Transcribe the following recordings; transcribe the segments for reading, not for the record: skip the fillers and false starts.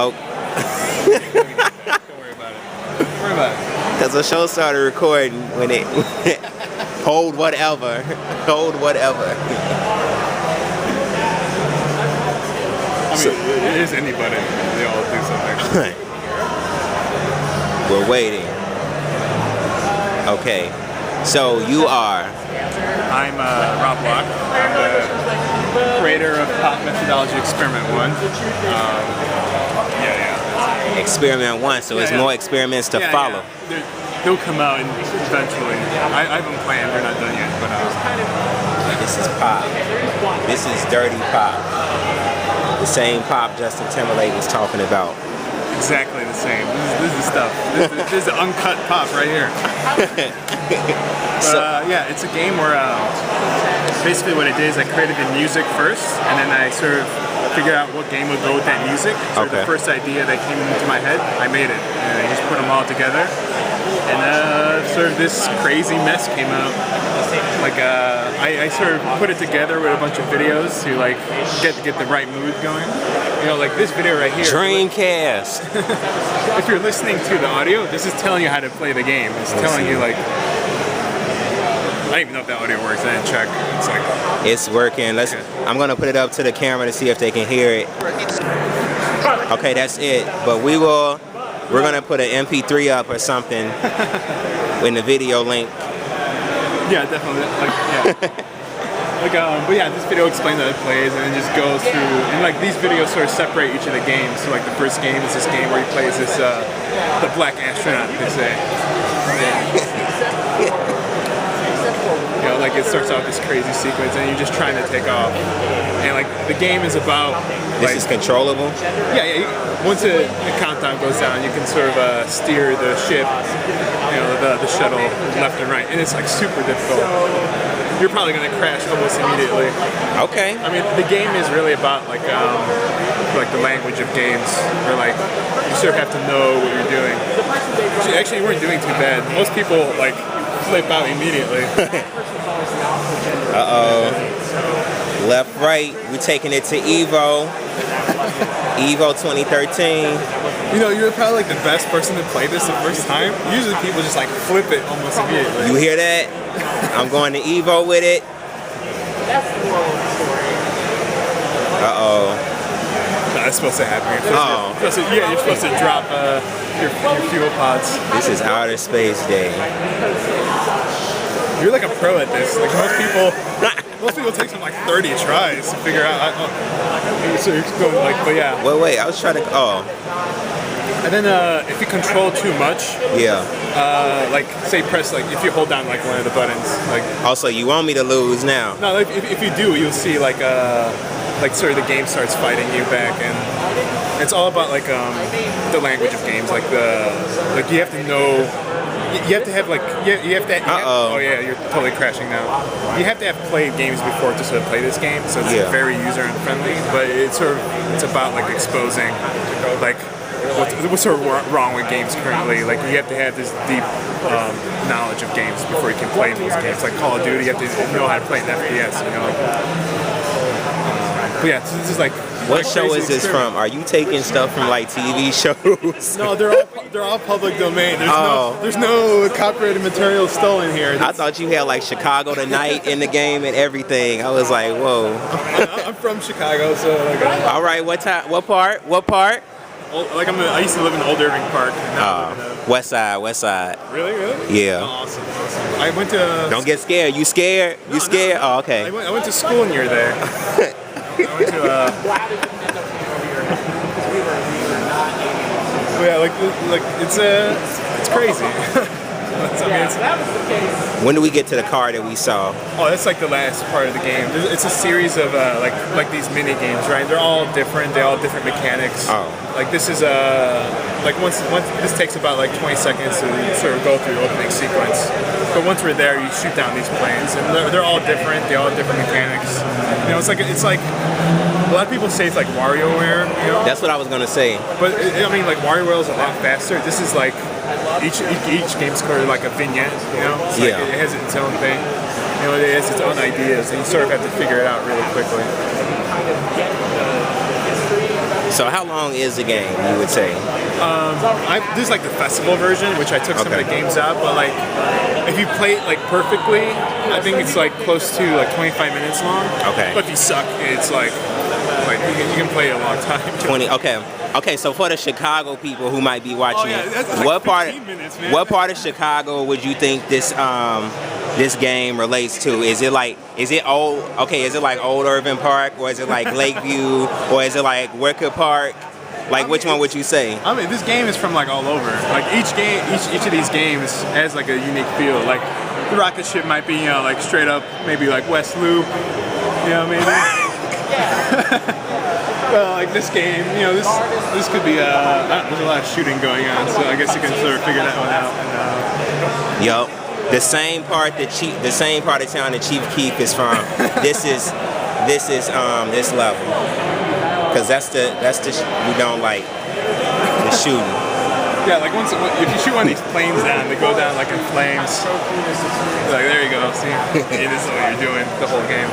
Oh. Don't worry about it. Don't worry about it. Because the show started recording when it hold whatever. Hold whatever. I mean, it is anybody. They all do something. We're waiting. Okay. So you are? I'm Rob Block. I'm the creator of Pop Methodology Experiment 1. Experiment 1, so it's more experiments to follow. Yeah. They'll come out eventually. I haven't planned, they're not done yet. But this is pop. This is dirty pop. The same pop Justin Timberlake was talking about. Exactly the same. This is stuff. This is the uncut pop right here. Yeah, it's a game where basically what I did is I created the music first, and then I sort of figured out what game would go with that music. So the first idea that came into my head, I made it. And I just put them all together. And sort of this crazy mess came out. Like I sort of put it together with a bunch of videos to like get the right mood going. You know, like this video right here. Dreamcast. If you're listening to the audio, this is telling you how to play the game. It's telling you like, I don't even know if that audio works. I didn't check. It's like it's working. Let's. Okay. I'm gonna put it up to the camera to see if they can hear it. Okay, that's it. But we're gonna put an MP3 up or something in the video link. Yeah, definitely. Like, yeah. But yeah, this video explains how it plays, and it just goes through. And like these videos sort of separate each of the games. So like the first game is this game where he plays this the black astronaut, they say. You know, like it starts out this crazy sequence, and you're just trying to take off. And like the game is about. This is controllable. Yeah. Once the countdown goes down, you can sort of steer the ship, you know, the shuttle left and right, and it's like super difficult. You're probably gonna crash almost immediately. Okay. I mean, the game is really about like the language of games, where like you sort of have to know what you're doing. Actually, you weren't doing too bad. Most people like flip out immediately. Left, right. We're taking it to Evo. Evo 2013. You know, you're probably like the best person to play this the first time. Usually people just like flip it almost immediately. You hear that? I'm going to Evo with it. Uh-oh. No, that's supposed to happen. You're supposed to drop your fuel pods. This is outer space day. You're like a pro at this. Like most people take some like 30 tries to figure out. So you're going like, but yeah. Wait, I was trying to. And then if you control too much, like say press like if you hold down like one of the buttons, like. Also, you want me to lose now? No, like, if you do, you'll see like sort of the game starts fighting you back, and it's all about like the language of games, like you have to know. You have to have like you have to. Oh yeah, you're totally crashing now. You have to have played games before to sort of play this game, so it's very user friendly. But it's about like exposing like what's sort of wrong with games currently. Like you have to have this deep knowledge of games before you can play those games. Like Call of Duty, you have to know how to play an FPS. You know. But yeah, so this is like. What show is this from? Are you taking stuff from like TV shows? No, they're all public domain. There's no copyrighted material stolen here. I thought you had like Chicago Tonight in the game and everything. I was like, whoa. I'm from Chicago, so like. All right, what part? Like I used to live in Old Irving Park. West Side. Really? Yeah. Awesome. I went to. Don't get scared. You scared? You scared? Oh, okay. I went to school near there. I went to yeah, like it's crazy. When do we get to the car that we saw? Oh, that's like the last part of the game. It's a series of like these mini games, right? They're all different. They all have different mechanics. Oh. Like this is like once this takes about like 20 seconds to sort of go through the opening sequence. But once we're there, you shoot down these planes, and they're all different. They all have different mechanics. You know, it's like a lot of people say it's like WarioWare. You know? That's what I was gonna say. But I mean, like WarioWare is a lot faster. This is like each game's sort of like a vignette. You know, it's like it has its own thing. You know, it has its own ideas, and you sort of have to figure it out really quickly. So how long is the game, you would say? This is like the festival version, which I took some of the games out, but like if you play it like perfectly, I think it's like close to like 25 minutes long. Okay. But if you suck, it's like you can play it a long time. 20. Okay. So for the Chicago people who might be watching, that's like what part? 15 minutes, man. What part of Chicago would you think this this game relates to? Is it old? Okay, is it like Old Irving Park, or is it like Lakeview, or is it like Wicker Park? Like, which one would you say? I mean, this game is from like all over. Like each of these games has like a unique feel. Like the rocket ship might be, like straight up maybe like West Loop. You know, maybe. Well, like this game, this could be. There's a lot of shooting going on, so I guess you can sort of figure that one out. And, Yup. The same part of town that Chief Keef is from. This is this level. Because that's the we don't like the shooting. Yeah, like if you shoot one of these planes down, they go down like in flames. Like there you go. See, this is what you're doing the whole game.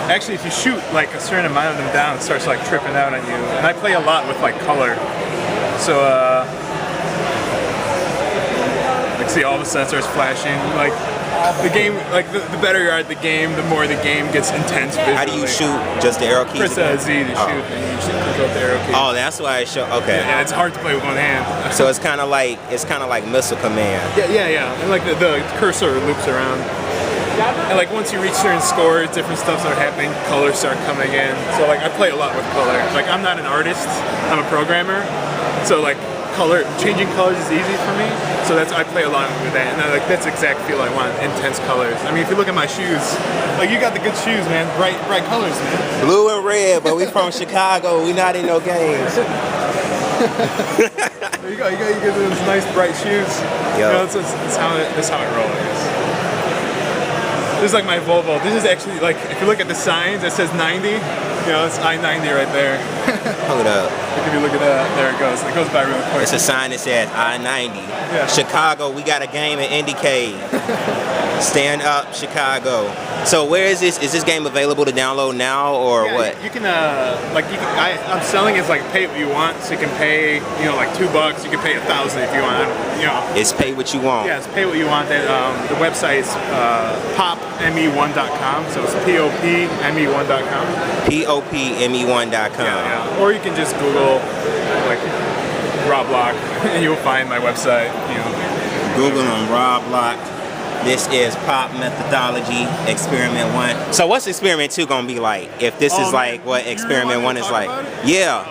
Actually, if you shoot like a certain amount of them down, it starts like tripping out on you. And I play a lot with like color, so like see all of a sudden it starts flashing. Like the game, like the better you are at the game, the more the game gets intense visually. How do you shoot? Just the arrow keys? Press Z to shoot, and you should control the arrow keys. Oh, that's why it shows. Okay. Yeah, it's hard to play with one hand. So it's kind of like Missile Command. Yeah. And like the cursor loops around. And like once you reach certain scores, different stuff start happening, colors start coming in. So like I play a lot with color. Like I'm not an artist, I'm a programmer. So like changing colors is easy for me. So I play a lot with that. And that's the exact feel I want, intense colors. I mean, if you look at my shoes, like you got the good shoes, man. Bright colors, man. Blue and red, but we from Chicago. We not in no games. There you go. You get those nice bright shoes. Yo. That's how I roll, I guess. This is like my Volvo. This is actually like, if you look at the signs, it says 90. It's I-90 right there. Hold up. Like if you look at that, there it goes. It goes by real quick. It's a sign that says I-90. Yeah. Chicago, we got a game at Indiecade. Stand up, Chicago. So where is this? Is this game available to download now or what? You can, I'm selling it like pay what you want. So you can pay, like $2. You can pay $1,000 if you want. It's pay what you want. Yeah, it's pay what you want. The website is popme1.com. So it's popme1.com. popme1.com. Yeah. Or you can just Google like Roblox and you'll find my website. Google on Roblox. This is Pop Methodology Experiment 1. So what's Experiment 2 gonna be like? If this is like what Experiment 1 is like? Yeah.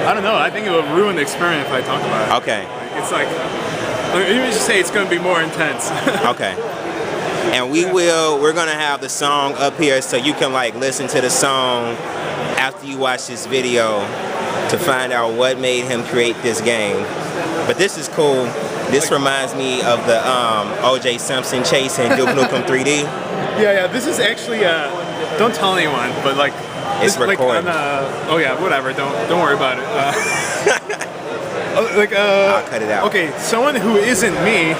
I don't know. I think it will ruin the experiment if I talk about it. Okay. It's like, let me just say it's gonna be more intense. Okay. And we're gonna have the song up here so you can like listen to the song after you watch this video to find out what made him create this game. But this is cool. This reminds me of the O.J. Simpson chasing Duke Nukem 3D. Yeah. This is actually don't tell anyone, but like it's recorded. Oh yeah, whatever. Don't worry about it. I'll cut it out. Okay, someone who isn't me,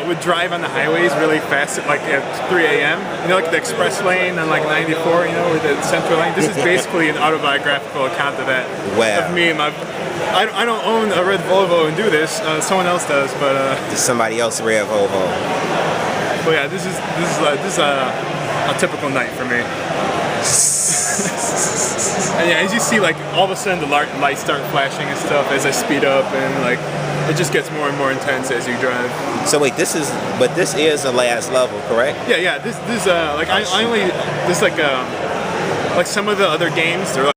would drive on the highways really fast at 3 a.m. Like the express lane on like 94, or the central lane. This is basically an autobiographical account of that. Wow. Of me and my. I don't own a red Volvo and do this. Someone else does, but. It's somebody else's red Volvo. But yeah, this is a typical night for me. And yeah, as you see, like all of a sudden the lights start flashing and stuff as I speed up, and like it just gets more and more intense as you drive. So wait, this is the last level, correct? Yeah. This like I only like some of the other games, they're